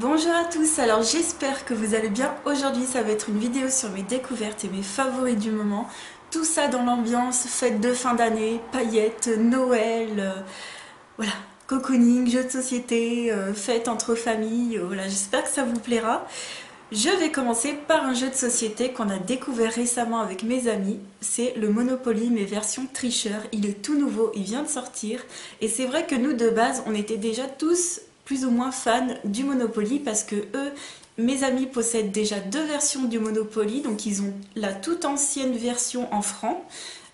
Bonjour à tous, alors j'espère que vous allez bien. Aujourd'hui ça va être une vidéo sur mes découvertes et mes favoris du moment. Tout ça dans l'ambiance fête de fin d'année, paillettes, Noël, voilà, cocooning, jeux de société, fête entre familles, voilà, j'espère que ça vous plaira. Je vais commencer par un jeu de société qu'on a découvert récemment avec mes amis. C'est le Monopoly, mais version tricheur. Il est tout nouveau, il vient de sortir. Et c'est vrai que nous, de base, on était déjà tous plus ou moins fans du Monopoly parce que eux, mes amis possèdent déjà deux versions du Monopoly. Donc ils ont la toute ancienne version en francs.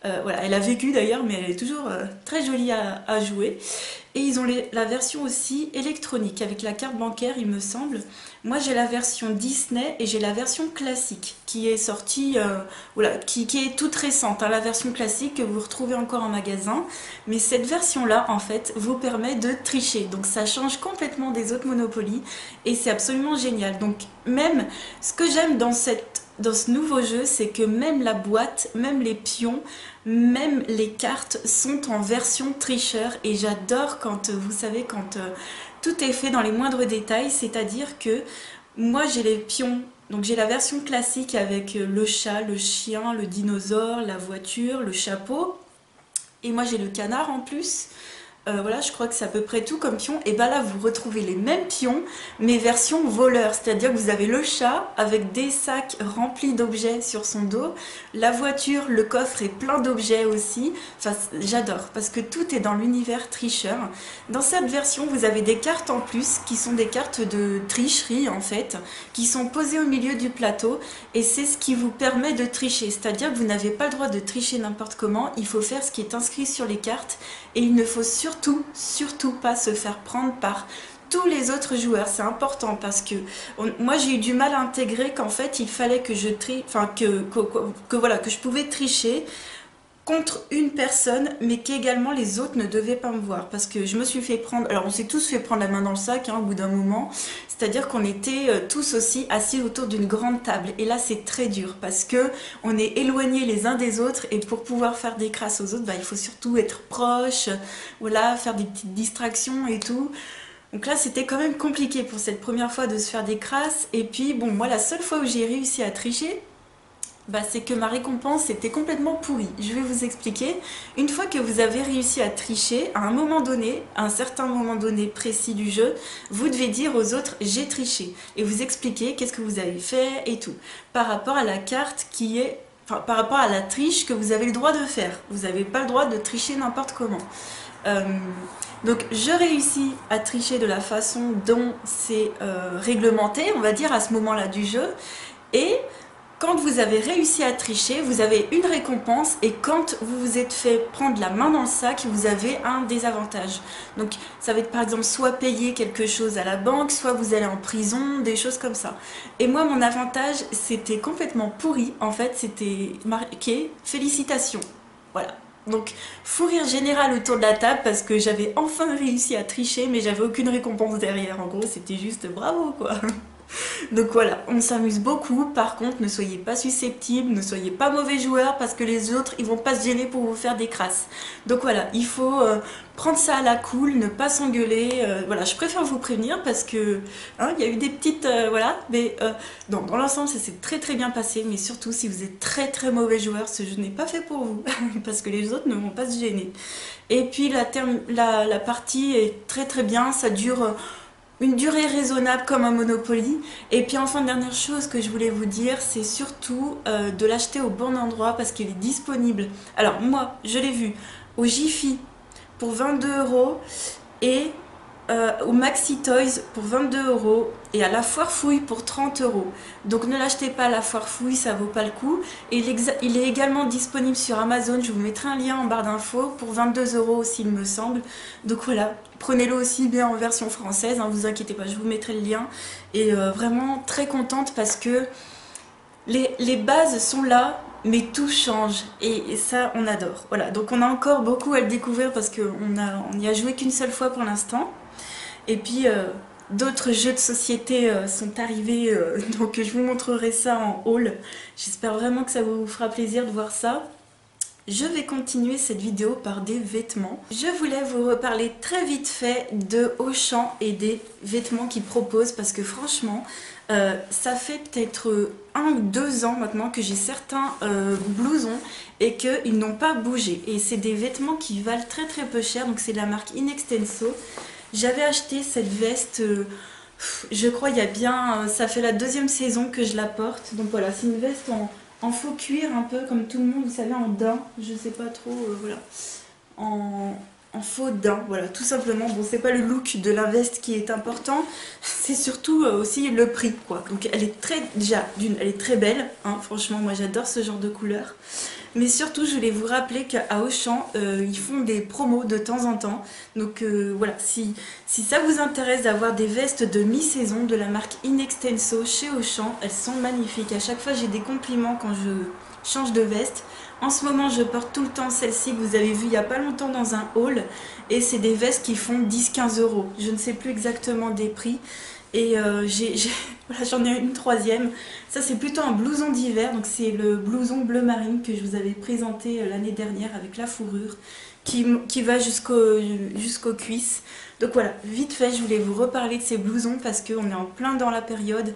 Voilà, elle a vécu d'ailleurs, mais elle est toujours très jolie à jouer. Et ils ont la version aussi électronique avec la carte bancaire, il me semble. Moi, j'ai la version Disney et j'ai la version classique qui est sortie, voilà, qui est toute récente. Hein, la version classique que vous retrouvez encore en magasin. Mais cette version-là, en fait, vous permet de tricher. Donc, ça change complètement des autres Monopoly et c'est absolument génial. Donc, même ce que j'aime dans ce nouveau jeu, c'est que même la boîte, même les pions, même les cartes sont en version tricheur et j'adore quand, vous savez, quand tout est fait dans les moindres détails, c'est-à-dire que moi j'ai les pions, donc j'ai la version classique avec le chat, le chien, le dinosaure, la voiture, le chapeau, et moi j'ai le canard en plus. Voilà, je crois que c'est à peu près tout comme pion. Et bah là, vous retrouvez les mêmes pions, mais version voleur. C'est-à-dire que vous avez le chat avec des sacs remplis d'objets sur son dos, la voiture, le coffre est plein d'objets aussi. Enfin, j'adore parce que tout est dans l'univers tricheur. Dans cette version, vous avez des cartes en plus qui sont des cartes de tricherie en fait, qui sont posées au milieu du plateau et c'est ce qui vous permet de tricher. C'est-à-dire que vous n'avez pas le droit de tricher n'importe comment. Il faut faire ce qui est inscrit sur les cartes et il ne faut surtout pas se faire prendre par tous les autres joueurs. C'est important parce que moi j'ai eu du mal à intégrer qu'en fait il fallait que je enfin voilà, que je pouvais tricher contre une personne, mais qu'également les autres ne devaient pas me voir. Parce que je me suis fait prendre, alors on s'est tous fait prendre la main dans le sac hein, au bout d'un moment, c'est-à-dire qu'on était tous aussi assis autour d'une grande table. Et là c'est très dur parce que on est éloignés les uns des autres et pour pouvoir faire des crasses aux autres, bah, il faut surtout être proche, voilà, faire des petites distractions et tout. Donc là, c'était quand même compliqué pour cette première fois de se faire des crasses. Et puis, bon, moi, la seule fois où j'ai réussi à tricher, bah, c'est que ma récompense était complètement pourrie. Je vais vous expliquer. Une fois que vous avez réussi à tricher, à un moment donné, à un certain moment donné précis du jeu, vous devez dire aux autres j'ai triché et vous expliquer qu'est-ce que vous avez fait et tout. Par rapport à la carte qui est, enfin, par rapport à la triche que vous avez le droit de faire. Vous n'avez pas le droit de tricher n'importe comment. Donc je réussis à tricher de la façon dont c'est réglementé, on va dire, à ce moment-là du jeu. Et quand vous avez réussi à tricher, vous avez une récompense et quand vous vous êtes fait prendre la main dans le sac, vous avez un désavantage. Donc ça va être par exemple soit payer quelque chose à la banque, soit vous allez en prison, des choses comme ça. Et moi mon avantage c'était complètement pourri, en fait c'était marqué félicitations. Voilà. Donc fou rire général autour de la table parce que j'avais enfin réussi à tricher mais j'avais aucune récompense derrière. En gros c'était juste bravo quoi. Donc voilà, on s'amuse beaucoup. Par contre, ne soyez pas susceptibles, ne soyez pas mauvais joueurs parce que les autres, ils vont pas se gêner pour vous faire des crasses. Donc voilà, il faut prendre ça à la cool, ne pas s'engueuler. Voilà, je préfère vous prévenir parce que hein, il y a eu des petites voilà, mais non, dans l'ensemble, ça s'est très bien passé. Mais surtout, si vous êtes très mauvais joueur, ce jeu n'est pas fait pour vous parce que les autres ne vont pas se gêner. Et puis la partie est très bien, ça dure une durée raisonnable comme un Monopoly. Et puis enfin, dernière chose que je voulais vous dire, c'est surtout de l'acheter au bon endroit parce qu'il est disponible. Alors moi, je l'ai vu au Jiffy pour 22 € et au Maxi Toys pour 22 € et à la Foire Fouille pour 30 €. Donc ne l'achetez pas à la Foire Fouille, ça vaut pas le coup. Et il est également disponible sur Amazon, je vous mettrai un lien en barre d'infos pour 22 € aussi il me semble. Donc voilà, prenez-le aussi bien en version française, hein, vous inquiétez pas, je vous mettrai le lien. Et vraiment très contente parce que les bases sont là, mais tout change et ça on adore. Voilà, donc on a encore beaucoup à le découvrir parce qu'on n'y a joué qu'une seule fois pour l'instant. Et puis d'autres jeux de société sont arrivés, donc je vous montrerai ça en haul. J'espère vraiment que ça vous fera plaisir de voir ça. je vais continuer cette vidéo par des vêtements. Je voulais vous reparler très vite fait de Auchan et des vêtements qu'ils proposent parce que franchement, ça fait peut-être 1 ou 2 ans maintenant que j'ai certains blousons et qu'ils n'ont pas bougé. Et c'est des vêtements qui valent très très peu cher, donc c'est de la marque Inextenso. J'avais acheté cette veste, je crois il y a bien, ça fait la 2e saison que je la porte. Donc voilà, c'est une veste en faux cuir, un peu comme tout le monde, vous savez, en daim, je sais pas trop, voilà, en faux daim, voilà, tout simplement. Bon, c'est pas le look de la veste qui est important, c'est surtout aussi le prix, quoi. Donc elle est très, déjà, elle est très belle, hein, franchement, moi j'adore ce genre de couleur. Mais surtout, je voulais vous rappeler qu'à Auchan, ils font des promos de temps en temps. Donc voilà, si ça vous intéresse d'avoir des vestes de mi-saison de la marque Inextenso chez Auchan, elles sont magnifiques. À chaque fois, j'ai des compliments quand je change de veste. En ce moment, je porte tout le temps celle-ci que vous avez vue il n'y a pas longtemps dans un haul. Et c'est des vestes qui font 10-15 €. Je ne sais plus exactement des prix. Et voilà, j'en ai une 3e. Ça, c'est plutôt un blouson d'hiver. Donc, c'est le blouson bleu marine que je vous avais présenté l'année dernière avec la fourrure qui va jusqu'aux cuisses. Donc, voilà, vite fait, je voulais vous reparler de ces blousons parce qu'on est en plein dans la période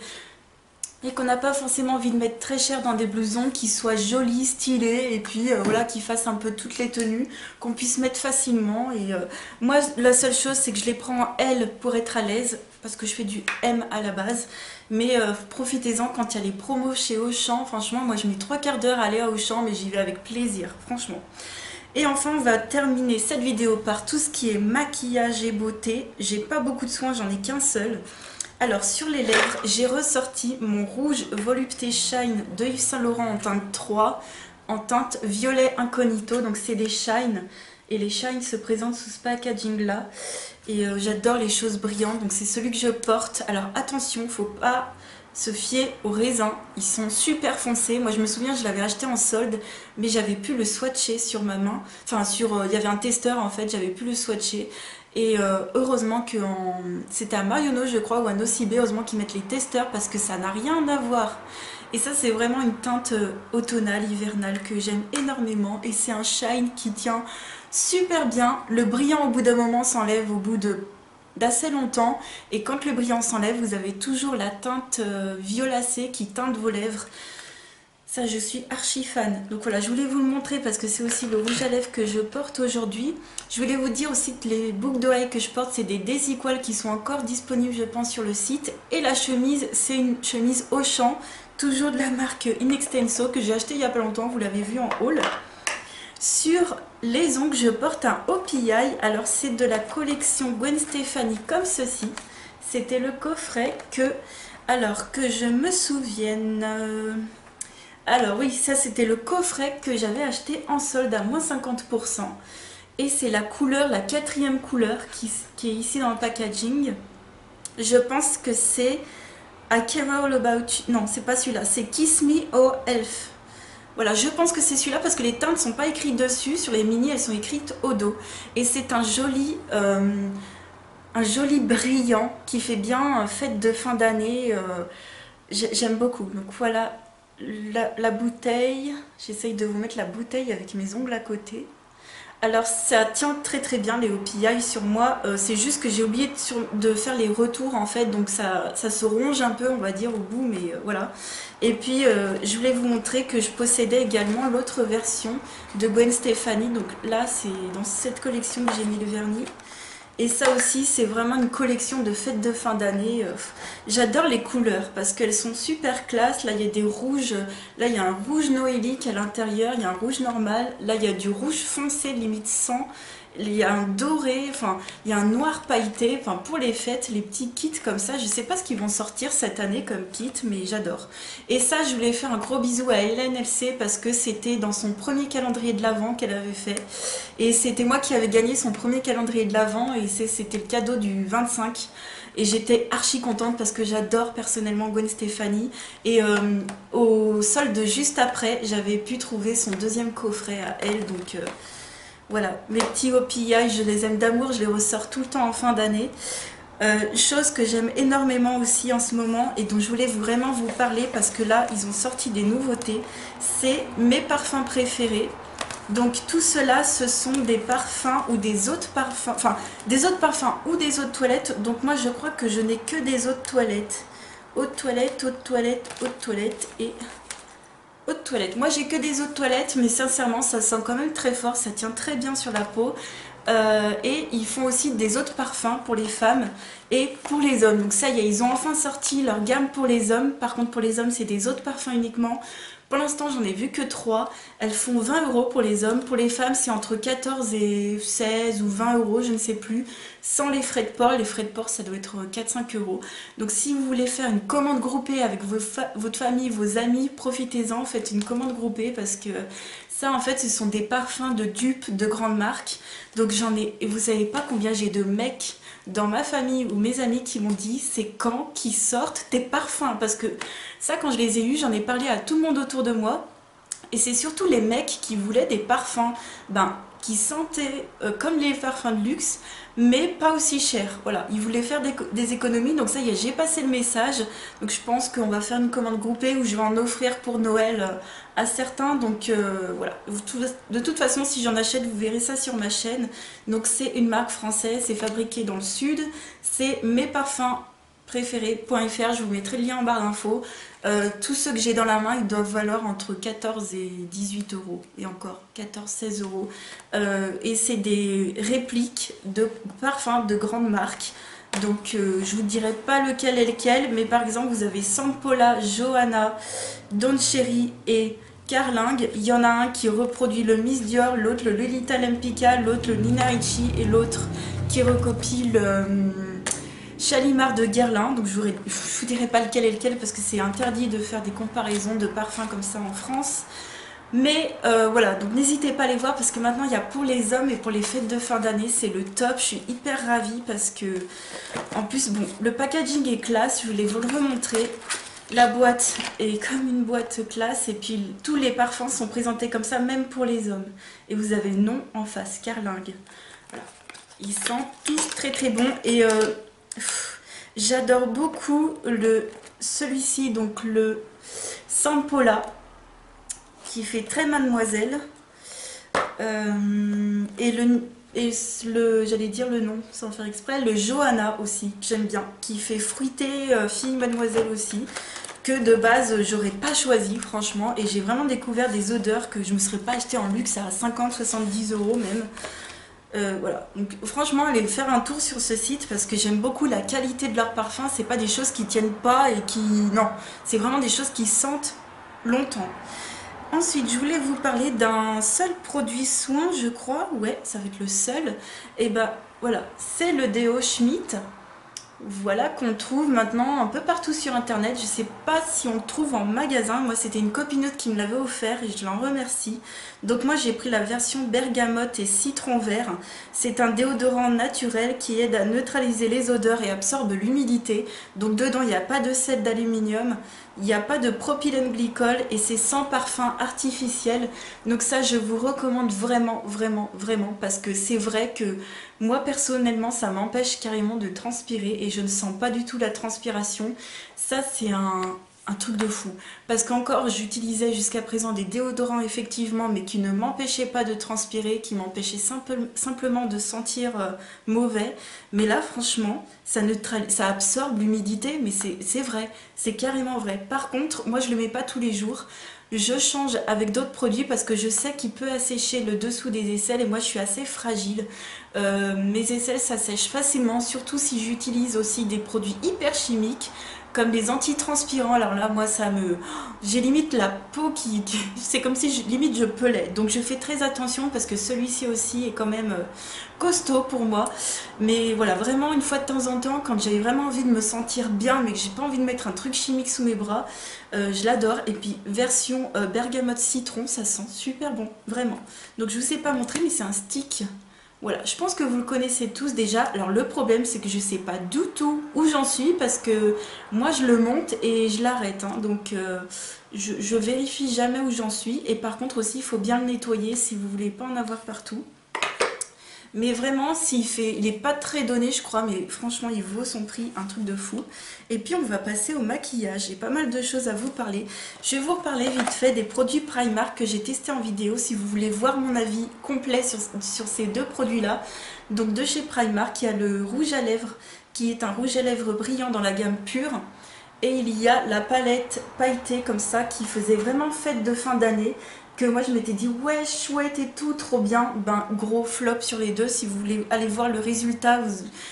et qu'on n'a pas forcément envie de mettre très cher dans des blousons qui soient jolis, stylés et puis voilà, qui fassent un peu toutes les tenues, qu'on puisse mettre facilement. Et moi, la seule chose, c'est que je les prends en L pour être à l'aise parce que je fais du M à la base. Mais profitez-en quand il y a les promos chez Auchan. Franchement, moi je mets 3/4 d'heure à aller à Auchan, mais j'y vais avec plaisir, franchement. Et enfin, on va terminer cette vidéo par tout ce qui est maquillage et beauté. J'ai pas beaucoup de soins, j'en ai qu'un seul. Alors sur les lèvres, j'ai ressorti mon rouge Volupté Shine de Yves Saint Laurent en teinte 3, en teinte violet incognito, donc c'est des shines. Et les shines se présentent sous ce packaging là. Et j'adore les choses brillantes, donc c'est celui que je porte. Alors attention, faut pas se fier aux raisins, ils sont super foncés. Moi je me souviens, je l'avais acheté en solde, mais j'avais pu le swatcher sur ma main. Enfin il y avait un testeur en fait, j'avais pu le swatcher. Et heureusement que c'était à Marionneau je crois ou à Nocibé, heureusement qu'ils mettent les testeurs parce que ça n'a rien à voir. Et ça c'est vraiment une teinte automnale, hivernale que j'aime énormément et c'est un shine qui tient super bien. Le brillant au bout d'un moment s'enlève au bout d'assez longtemps et quand le brillant s'enlève vous avez toujours la teinte violacée qui teinte vos lèvres. Ça, je suis archi fan. Donc voilà, je voulais vous le montrer parce que c'est aussi le rouge à lèvres que je porte aujourd'hui. Je voulais vous dire aussi que les boucles d'oreilles que je porte, c'est des Desiqual qui sont encore disponibles, je pense, sur le site. Et la chemise, c'est une chemise Auchan, toujours de la marque Inextenso, que j'ai acheté il n'y a pas longtemps, vous l'avez vu en haul. Sur les ongles, je porte un OPI. Alors, c'est de la collection Gwen Stefani, comme ceci. C'était le coffret que... Alors, que je me souvienne... Alors oui, ça c'était le coffret que j'avais acheté en solde à moins 50%. Et c'est la couleur, la 4e couleur qui est ici dans le packaging. Je pense que c'est I Care All About You. Non, c'est pas celui-là, c'est Kiss Me Oh Elf. Voilà, je pense que c'est celui-là parce que les teintes ne sont pas écrites dessus. Sur les mini, elles sont écrites au dos. Et c'est un joli brillant qui fait bien fête de fin d'année. J'aime beaucoup. Donc voilà. La bouteille, j'essaye de vous mettre la bouteille avec mes ongles à côté. Alors ça tient très très bien les OPI sur moi, c'est juste que j'ai oublié de faire les retours en fait, donc ça se ronge un peu on va dire au bout, mais voilà. Et puis je voulais vous montrer que je possédais également l'autre version de Gwen Stefani, donc là c'est dans cette collection que j'ai mis le vernis. Et ça aussi, c'est vraiment une collection de fêtes de fin d'année. J'adore les couleurs parce qu'elles sont super classe. Là, il y a des rouges. Là, il y a un rouge noélique à l'intérieur. Il y a un rouge normal. Là, il y a du rouge foncé, limite sang. Il y a un doré. Enfin, il y a un noir pailleté. Enfin, pour les fêtes, les petits kits comme ça. Je sais pas ce qu'ils vont sortir cette année comme kit, mais j'adore. Et ça, je voulais faire un gros bisou à Hélène LC parce que c'était dans son premier calendrier de l'Avent qu'elle avait fait. Et c'était moi qui avais gagné son premier calendrier de l'Avent et c'était le cadeau du 25. Et j'étais archi contente parce que j'adore personnellement Gwen Stefani. Et au solde juste après, j'avais pu trouver son 2e coffret à elle. Donc voilà, mes petits OPI, je les aime d'amour, je les ressors tout le temps en fin d'année. Chose que j'aime énormément aussi en ce moment et dont je voulais vraiment vous parler parce que là, ils ont sorti des nouveautés. C'est mes parfums préférés. Donc tout cela, ce sont des parfums ou des eaux de parfum, enfin des eaux de parfum ou des eaux de toilette. Donc moi je crois que je n'ai que des eaux de toilette. Eau de toilette, eau de toilette, eau de toilette et eau de toilette. Moi j'ai que des eaux de toilette, mais sincèrement ça sent quand même très fort, ça tient très bien sur la peau. Et ils font aussi des eaux de parfum pour les femmes et pour les hommes. Donc ça y est, ils ont enfin sorti leur gamme pour les hommes. Par contre pour les hommes c'est des eaux de parfum uniquement. Pour l'instant j'en ai vu que 3. Elles font 20 € pour les hommes. Pour les femmes c'est entre 14 et 16 ou 20 €, je ne sais plus. Sans les frais de port. Les frais de port ça doit être 4-5 €. Donc si vous voulez faire une commande groupée avec votre famille, vos amis, profitez-en. Faites une commande groupée parce que ça en fait ce sont des parfums de dupes de grandes marques. Donc j'en ai, et vous savez pas combien j'ai de mecs dans ma famille ou mes amis qui m'ont dit c'est quand qu'ils sortent tes parfums, parce que ça quand je les ai eus j'en ai parlé à tout le monde autour de moi et c'est surtout les mecs qui voulaient des parfums qui sentaient comme les parfums de luxe mais pas aussi chers. Voilà, ils voulaient faire des économies, donc ça y est, j'ai passé le message. Donc je pense qu'on va faire une commande groupée où je vais en offrir pour Noël à certains. Donc voilà, de toute façon si j'en achète vous verrez ça sur ma chaîne. Donc c'est une marque française, c'est fabriqué dans le sud, c'est mesparfums préférés.fr, je vous mettrai le lien en barre d'infos. Tous ceux que j'ai dans la main ils doivent valoir entre 14 et 18 €, et encore 14-16 €. Et c'est des répliques de parfums de grandes marques. Donc je vous dirai pas lequel est lequel, mais par exemple vous avez Sampola, Johanna, Don Cherry et Carling. Il y en a un qui reproduit le Miss Dior, l'autre le Lolita Lempicka, l'autre le Nina Ricci et l'autre qui recopie le Shalimar de Guerlain. Donc je vous dirai pas lequel est lequel parce que c'est interdit de faire des comparaisons de parfums comme ça en France. Mais voilà, donc n'hésitez pas à les voir parce que maintenant il y a pour les hommes et pour les fêtes de fin d'année, c'est le top. Je suis hyper ravie parce que en plus bon, le packaging est classe, je voulais vous le remontrer. La boîte est comme une boîte classe et puis tous les parfums sont présentés comme ça, même pour les hommes. Et vous avez le nom en face, Carling. Voilà. Ils sentent tous très très bon et j'adore beaucoup celui-ci, donc le Sampola, qui fait très mademoiselle. J'allais dire le nom sans faire exprès, le Johanna aussi, que j'aime bien, qui fait fruité, fille mademoiselle aussi, que de base j'aurais pas choisi franchement, et j'ai vraiment découvert des odeurs que je ne me serais pas acheté en luxe à 50-70 € même. Voilà, donc franchement allez faire un tour sur ce site parce que j'aime beaucoup la qualité de leurs parfums. C'est pas des choses qui tiennent pas et qui... Non, c'est vraiment des choses qui sentent longtemps. Ensuite je voulais vous parler d'un seul produit soin, je crois. Ouais, ça va être le seul. Et bah voilà, c'est le déo Schmitt. Voilà, qu'on trouve maintenant un peu partout sur internet. Je sais pas si on le trouve en magasin. Moi c'était une copinote qui me l'avait offert et je l'en remercie. Donc moi j'ai pris la version bergamote et citron vert. C'est un déodorant naturel qui aide à neutraliser les odeurs et absorbe l'humidité. Donc dedans il n'y a pas de sel d'aluminium, il n'y a pas de propylène glycol et c'est sans parfum artificiel. Donc ça je vous recommande vraiment parce que c'est vrai que moi personnellement ça m'empêche carrément de transpirer et je ne sens pas du tout la transpiration. Ça c'est un truc de fou. Parce qu'encore j'utilisais jusqu'à présent des déodorants effectivement mais qui ne m'empêchaient pas de transpirer, qui m'empêchaient simplement de sentir mauvais. Mais là franchement ça absorbe l'humidité, mais c'est vrai, c'est carrément vrai. Par contre moi je le mets pas tous les jours. Je change avec d'autres produits parce que je sais qu'il peut assécher le dessous des aisselles et moi je suis assez fragile. Mes aisselles ça sèche facilement, surtout si j'utilise aussi des produits hyper chimiques comme les antitranspirants. Alors là moi j'ai limite la peau c'est comme si limite je pelais. Donc je fais très attention parce que celui-ci aussi est quand même costaud pour moi. Mais voilà, vraiment une fois de temps en temps quand j'ai vraiment envie de me sentir bien mais que j'ai pas envie de mettre un truc chimique sous mes bras, je l'adore. Et puis version bergamote citron, ça sent super bon, vraiment. Donc je vous ai pas montré mais c'est un stick. Voilà, je pense que vous le connaissez tous déjà. Alors le problème c'est que je sais pas du tout où j'en suis parce que moi je le monte et je l'arrête. Hein. Donc je vérifie jamais où j'en suis. Et par contre aussi il faut bien le nettoyer si vous voulez pas en avoir partout. Mais vraiment, il est pas très donné, je crois, mais franchement, il vaut son prix, un truc de fou. Et puis, on va passer au maquillage. J'ai pas mal de choses à vous parler. Je vais vous reparler vite fait des produits Primark que j'ai testés en vidéo, si vous voulez voir mon avis complet sur ces deux produits-là. Donc, de chez Primark, il y a le rouge à lèvres, qui est un rouge à lèvres brillant dans la gamme pure. Et il y a la palette pailletée comme ça, qui faisait vraiment fête de fin d'année, que moi je m'étais dit ouais chouette et tout, trop bien. Ben gros flop sur les deux. Si vous voulez aller voir le résultat,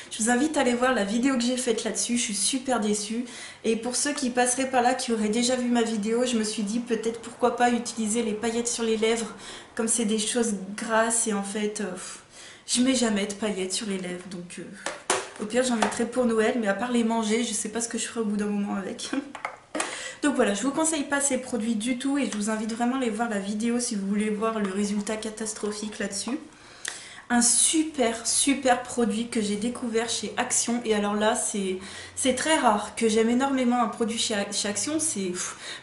je vous invite à aller voir la vidéo que j'ai faite là-dessus. Je suis super déçue. Et pour ceux qui passeraient par là, qui auraient déjà vu ma vidéo, je me suis dit peut-être pourquoi pas utiliser les paillettes sur les lèvres, comme c'est des choses grasses et en fait je mets jamais de paillettes sur les lèvres, donc au pire j'en mettrai pour Noël, mais à part les manger, je sais pas ce que je ferai au bout d'un moment avec. Donc voilà, je vous conseille pas ces produits du tout et je vous invite vraiment à aller voir la vidéo si vous voulez voir le résultat catastrophique là-dessus. Un super produit que j'ai découvert chez Action, et alors là c'est très rare que j'aime énormément un produit chez Action. C'est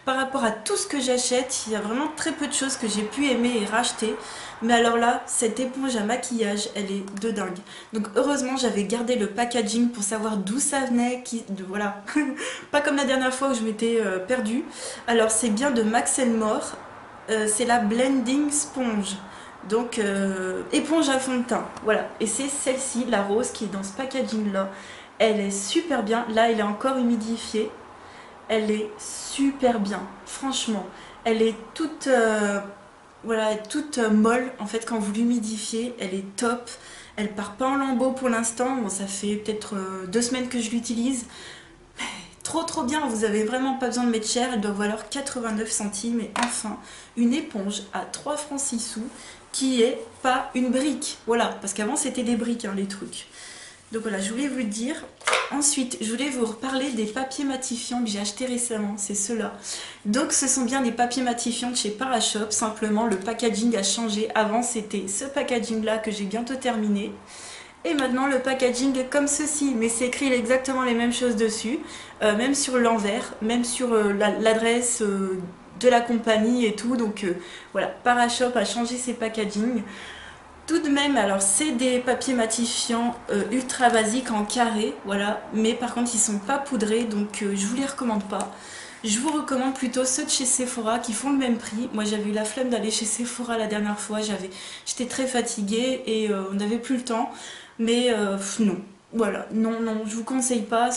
par rapport à tout ce que j'achète, il y a vraiment très peu de choses que j'ai pu aimer et racheter, mais alors là cette éponge à maquillage elle est de dingue. Donc heureusement j'avais gardé le packaging pour savoir d'où ça venait, voilà. Pas comme la dernière fois où je m'étais perdue. Alors c'est bien de Max More, c'est la Blending Sponge. Donc éponge à fond de teint, voilà. Et c'est celle-ci, la rose, qui est dans ce packaging là. Elle est super bien, là elle est encore humidifiée. Elle est super bien, franchement. Elle est toute, voilà, toute molle en fait quand vous l'humidifiez. Elle est top, elle part pas en lambeaux pour l'instant. Bon, ça fait peut-être 2 semaines que je l'utilise. Trop bien, vous avez vraiment pas besoin de mettre cher, elle doit valoir 89 centimes. Et enfin, une éponge à 3 francs 6 sous qui est pas une brique, voilà, parce qu'avant c'était des briques hein, les trucs. Donc voilà, je voulais vous le dire. Ensuite, je voulais vous reparler des papiers matifiants que j'ai achetés récemment, c'est ceux-là. Donc ce sont bien des papiers matifiants de chez Parashop, simplement le packaging a changé. Avant c'était ce packaging-là que j'ai bientôt terminé. Et maintenant le packaging est comme ceci, mais c'est écrit exactement les mêmes choses dessus, même sur l'envers, même sur l'adresse de la compagnie et tout. Donc voilà, Parashop a changé ses packaging. Tout de même, alors c'est des papiers matifiants ultra basiques en carré, voilà, mais par contre ils sont pas poudrés, donc je vous les recommande pas. Je vous recommande plutôt ceux de chez Sephora qui font le même prix. Moi j'avais eu la flemme d'aller chez Sephora la dernière fois, j'étais très fatiguée et on n'avait plus le temps. Mais non, voilà, non, je vous conseille pas,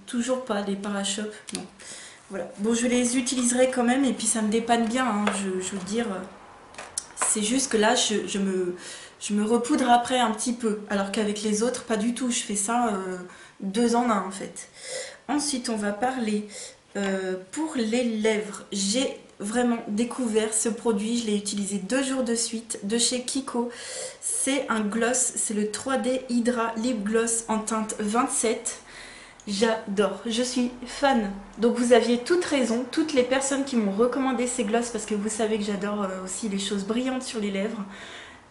toujours pas les Parashop, non. Voilà, bon je les utiliserai quand même et puis ça me dépanne bien, hein, je veux dire, c'est juste que là je me repoudre après un petit peu, alors qu'avec les autres pas du tout, je fais ça 2 en 1 en fait. Ensuite on va parler pour les lèvres. J'ai vraiment découvert ce produit, je l'ai utilisé 2 jours de suite, de chez Kiko. C'est un gloss, c'est le 3D Hydra Lip Gloss en teinte 27. J'adore, je suis fan. Donc vous aviez toute raison, toutes les personnes qui m'ont recommandé ces gloss, parce que vous savez que j'adore aussi les choses brillantes sur les lèvres.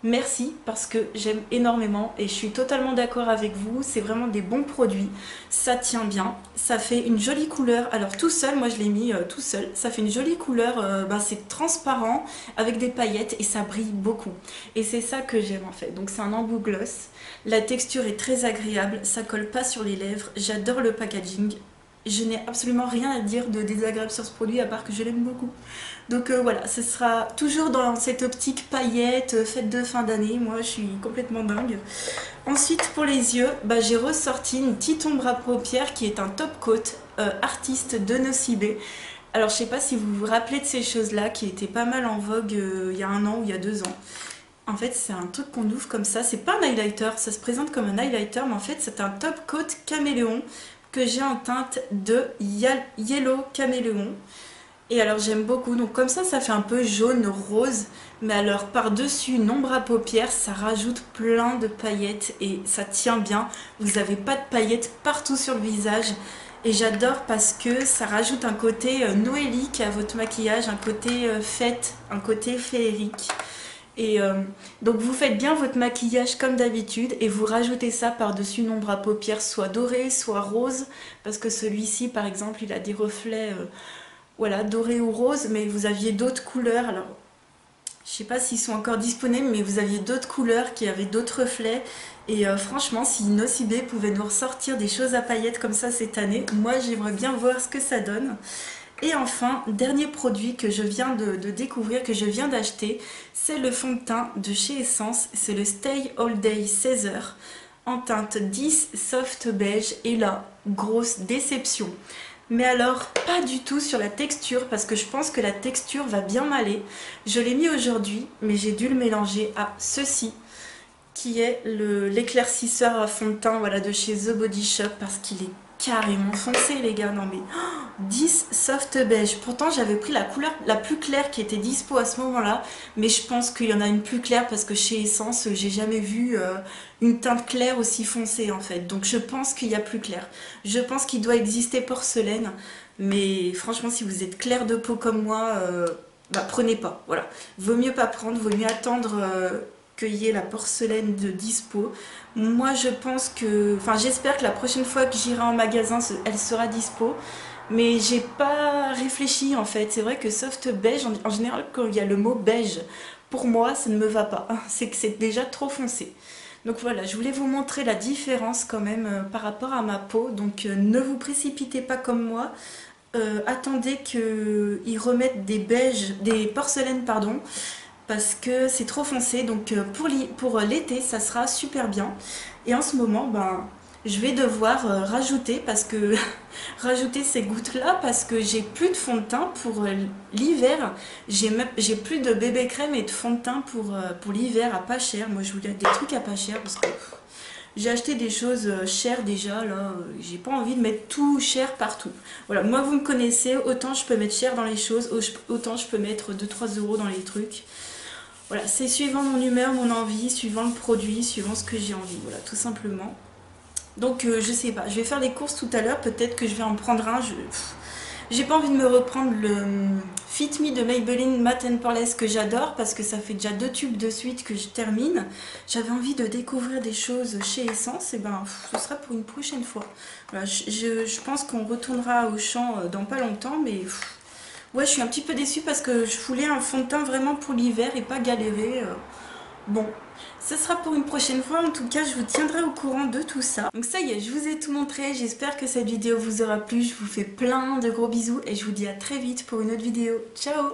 Merci, parce que j'aime énormément et je suis totalement d'accord avec vous, c'est vraiment des bons produits, ça tient bien, ça fait une jolie couleur. Alors tout seul, moi je l'ai mis tout seul, ça fait une jolie couleur, c'est transparent avec des paillettes et ça brille beaucoup. Et c'est ça que j'aime en fait, donc c'est un embout gloss, la texture est très agréable, ça colle pas sur les lèvres, j'adore le packaging. Je n'ai absolument rien à dire de désagréable sur ce produit à part que je l'aime beaucoup. Donc voilà, ce sera toujours dans cette optique paillettes, fête de fin d'année. Moi je suis complètement dingue. Ensuite pour les yeux, j'ai ressorti une petite ombre à paupières qui est un top coat artiste de Nocibé. Alors je sais pas si vous vous rappelez de ces choses là qui étaient pas mal en vogue il y a 1 an ou il y a 2 ans. En fait c'est un truc qu'on ouvre comme ça, c'est pas un highlighter, ça se présente comme un highlighter mais en fait c'est un top coat caméléon que j'ai en teinte de Yellow Caméléon. Et alors j'aime beaucoup, donc comme ça fait un peu jaune rose, mais alors par dessus une ombre à paupières ça rajoute plein de paillettes et ça tient bien. Vous n'avez pas de paillettes partout sur le visage et j'adore parce que ça rajoute un côté noélique à votre maquillage, un côté fête, un côté féerique. Et donc vous faites bien votre maquillage comme d'habitude et vous rajoutez ça par-dessus une ombre à paupières soit dorée, soit rose, parce que celui-ci par exemple il a des reflets voilà, doré ou rose, mais vous aviez d'autres couleurs. Alors Je sais pas s'ils sont encore disponibles, mais vous aviez d'autres couleurs qui avaient d'autres reflets. Et franchement, si Nocibé pouvait nous ressortir des choses à paillettes comme ça cette année, moi j'aimerais bien voir ce que ça donne. Et enfin, dernier produit que je viens de découvrir, que je viens d'acheter, c'est le fond de teint de chez Essence. C'est le Stay All Day 16 heures en teinte 10 soft beige. Et là, grosse déception. Mais alors, pas du tout sur la texture, parce que je pense que la texture va bien m'aller. Je l'ai mis aujourd'hui, mais j'ai dû le mélanger à ceci, qui est l'éclaircisseur à fond de teint, voilà, de chez The Body Shop, parce qu'il est carrément foncé, les gars. Non mais 10 soft beige. Pourtant j'avais pris la couleur la plus claire qui était dispo à ce moment-là, mais je pense qu'il y en a une plus claire parce que chez Essence j'ai jamais vu une teinte claire aussi foncée en fait. Donc je pense qu'il y a plus clair. Je pense qu'il doit exister porcelaine, mais franchement si vous êtes clair de peau comme moi, bah prenez pas. Voilà, vaut mieux pas prendre, vaut mieux attendre qu'il y ait la porcelaine de dispo. Moi je pense que, enfin j'espère que la prochaine fois que j'irai en magasin elle sera dispo, mais j'ai pas réfléchi en fait. C'est vrai que soft beige, en général quand il y a le mot beige, pour moi ça ne me va pas, c'est que c'est déjà trop foncé. Donc voilà, je voulais vous montrer la différence quand même par rapport à ma peau, donc ne vous précipitez pas comme moi. Attendez qu'ils remettent des beiges, des porcelaines pardon, parce que c'est trop foncé. Donc pour l'été ça sera super bien. Et en ce moment ben je vais devoir rajouter parce que rajouter ces gouttes là parce que j'ai plus de fond de teint pour l'hiver. J'ai plus de bébé crème et de fond de teint pour l'hiver à pas cher. Moi je voulais des trucs à pas cher parce que j'ai acheté des choses chères déjà là, j'ai pas envie de mettre tout cher partout. Voilà, moi vous me connaissez, autant je peux mettre cher dans les choses, autant je peux mettre 2-3 euros dans les trucs. Voilà, c'est suivant mon humeur, mon envie, suivant le produit, suivant ce que j'ai envie, voilà, tout simplement. Donc je sais pas, je vais faire les courses tout à l'heure, peut-être que je vais en prendre un. J'ai pas envie de me reprendre le Fit Me de Maybelline Matte & Poreless que j'adore parce que ça fait déjà 2 tubes de suite que je termine. J'avais envie de découvrir des choses chez Essence, et ben ce sera pour une prochaine fois. Voilà, je pense qu'on retournera au champ dans pas longtemps, mais ouais, je suis un petit peu déçue parce que je voulais un fond de teint vraiment pour l'hiver et pas galérer. Bon, ce sera pour une prochaine fois. En tout cas, je vous tiendrai au courant de tout ça. Donc ça y est, je vous ai tout montré. J'espère que cette vidéo vous aura plu. Je vous fais plein de gros bisous et je vous dis à très vite pour une autre vidéo. Ciao!